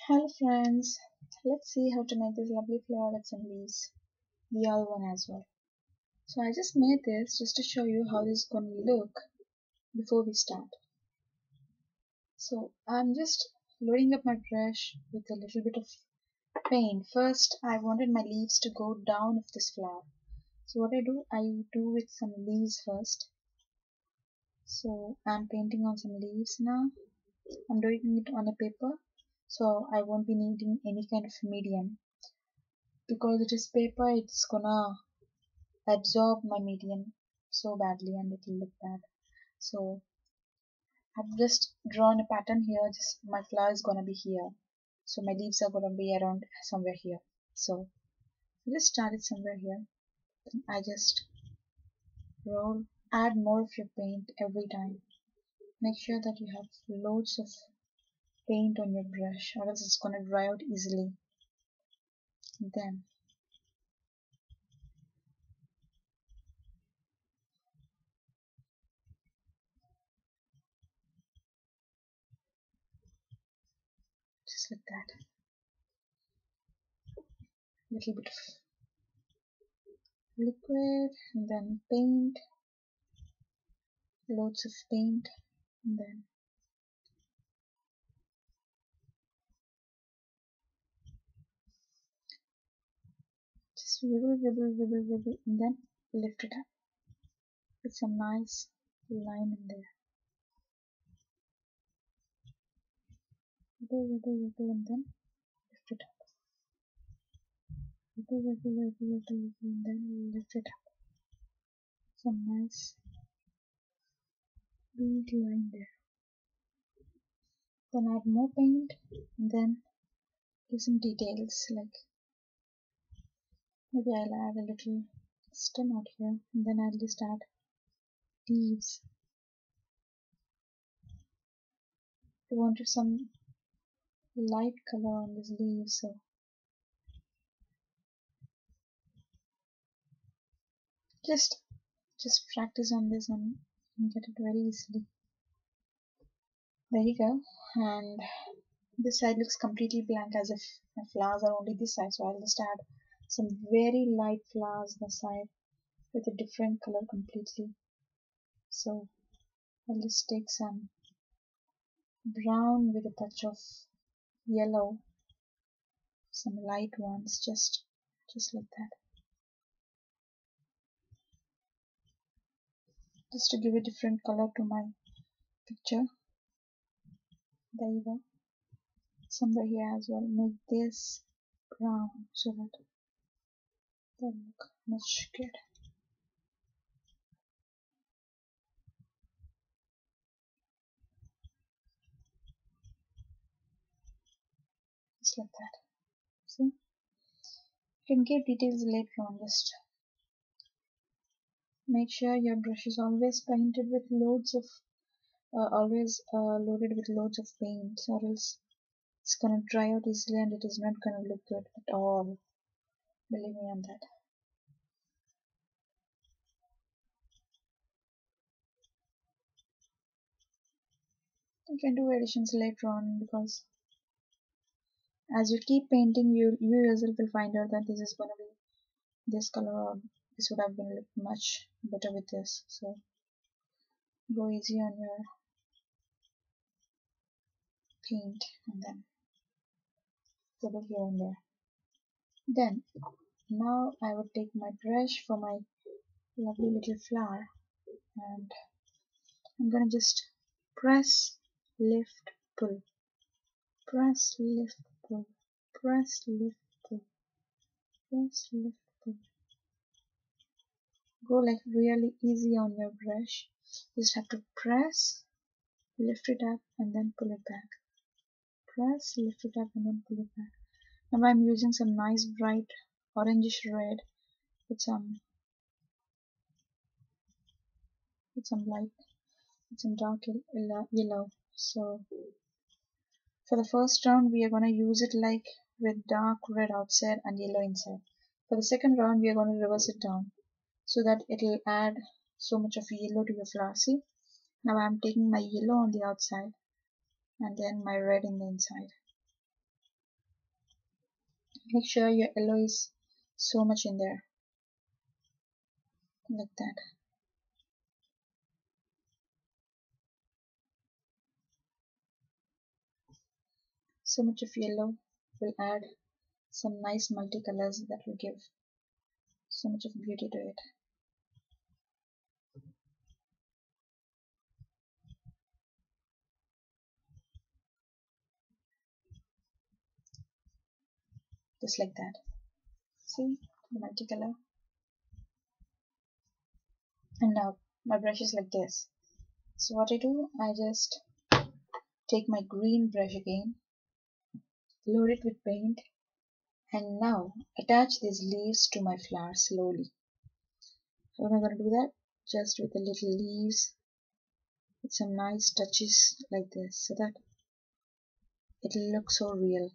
Hello friends, let's see how to make this lovely flower with some leaves, the other one as well. So I just made this just to show you how this is going to look before we start. So I'm just loading up my brush with a little bit of paint. First I wanted my leaves to go down of this flower. So what I do with some leaves first. So I'm painting on some leaves now. I'm doing it on a paper, so I won't be needing any kind of medium. Because it is paper, it's gonna absorb my medium so badly and it will look bad. So I've just drawn a pattern here. Just my flower is gonna be here, so my leaves are gonna be around somewhere here. So I just started somewhere here. Then I just roll, add more of your paint every time. Make sure that you have loads of paint on your brush, or else it's gonna dry out easily. Then just like that, little bit of liquid and then paint, loads of paint, and then just wibble, wibble, wibble, wibble, and then lift it up with some nice line in there. Wibble, wibble, wibble, and then lift it up. Wibble, wibble, wibble, wibble, wibble, and then lift it up. Some nice big line there. Then add more paint, and then give some details, like maybe I'll add a little stem out here, and then I'll just add leaves. I wanted some light color on these leaves, so just practice on this and get it very easily. There you go. And this side looks completely blank, as if my flowers are only this side, so I'll just add some very light flowers on the side with a different color completely. So I'll just take some brown with a touch of yellow, some light ones, just like that, just to give a different color to my picture. There you go. Somewhere here as well, make this brown so that they look much good. Just like that. See, you can give details later on. Just make sure your brush is always painted with loads of always loaded with loads of paint, or else it's gonna dry out easily and it is not gonna look good at all. Believe me on that. You can do additions later on, because as you keep painting, you yourself will find out that this is gonna be this color, or this would have been look much better with this. So go easy on your paint and then put it here and there. Then now I would take my brush for my lovely little flower, and I'm gonna just press, lift, pull, press, lift, pull, press, lift, pull, press, lift, pull. Go like really easy on your brush. Just have to press, lift it up, and then pull it back. Press, lift it up, and then pull it back. Now I'm using some nice bright orangish red with some light, with some dark yellow. So for the first round we are going to use it like with dark red outside and yellow inside. For the second round we are going to reverse it down, so that it will add so much of yellow to your flower. See, now I'm taking my yellow on the outside and then my red in the inside. Make sure your yellow is so much in there, like that. So much of yellow will add some nice multicolors that will give so much of beauty to it. Just like that. See the multicolor? And now my brush is like this. So what I do, I just take my green brush again, load it with paint, and now attach these leaves to my flower slowly. How am I going to do that? Just with the little leaves, with some nice touches like this, so that it'll look so real.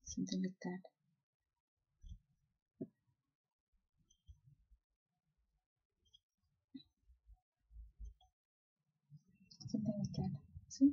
Something like that. Something like that. See?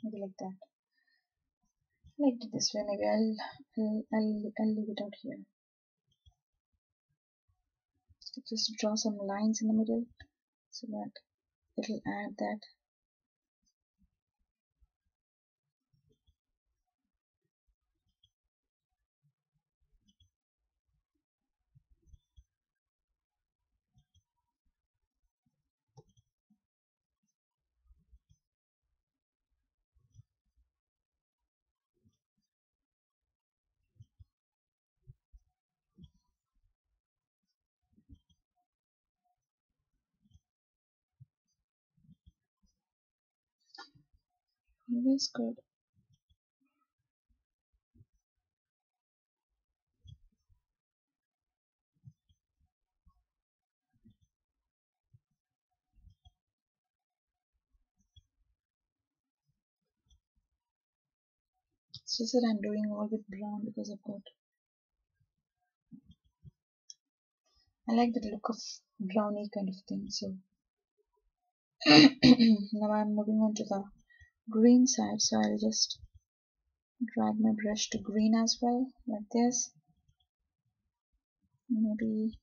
Maybe like that. I liked it this way. Maybe I'll leave it out here. Just draw some lines in the middle so that it'll add that. Always good. It's just that I'm doing all with brown because I like the look of brownie kind of thing. So now I'm moving on to the green side. So I'll just drag my brush to green as well, like this. Maybe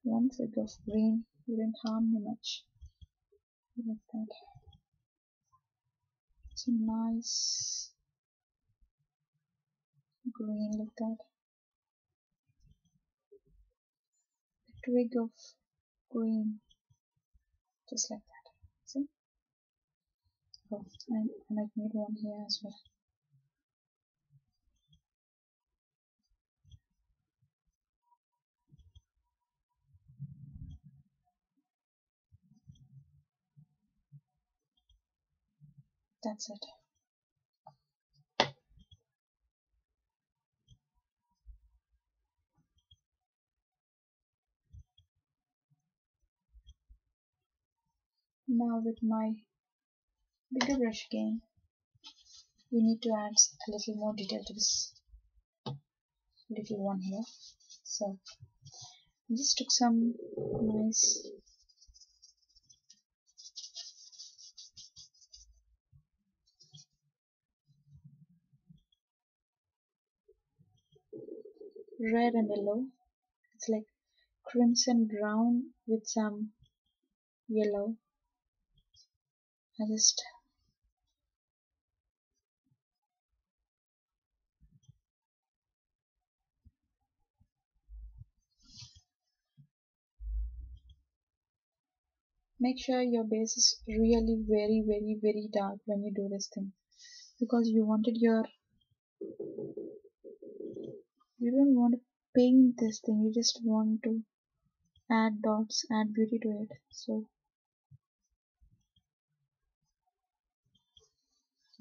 one fig of green wouldn't harm me much. Like that. Some nice green like that. A twig of green, just like that. See? Oh, I might need one here as well. That's it. Now with my bigger brush again, we need to add a little more detail to this little one here. So I just took some nice red and yellow. It's like crimson brown with some yellow. I just make sure your base is really very dark when you do this thing. because you don't want to paint this thing, you just want to add dots, add beauty to it. So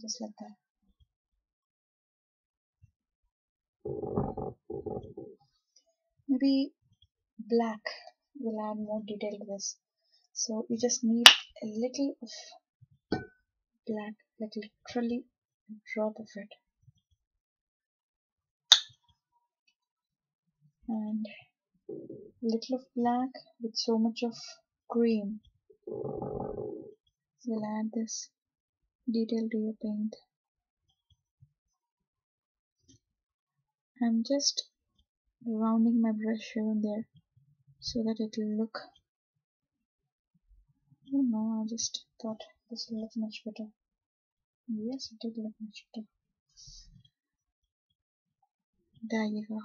just like that. Maybe black will add more detail to this. So you just need a little of black, like literally a drop of it. And little of black with so much of cream will add this detail to your paint. I'm just rounding my brush here and there so that it will look, I don't know, I just thought this will look much better. Yes, it did look much better. There you go.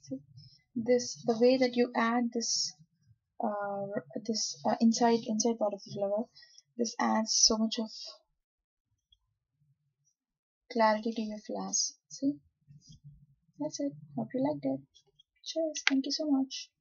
See, this, the way that you add this inside part of the flower, this adds so much of clarity to your flowers. See, that's it. Hope you liked it. Cheers. Thank you so much.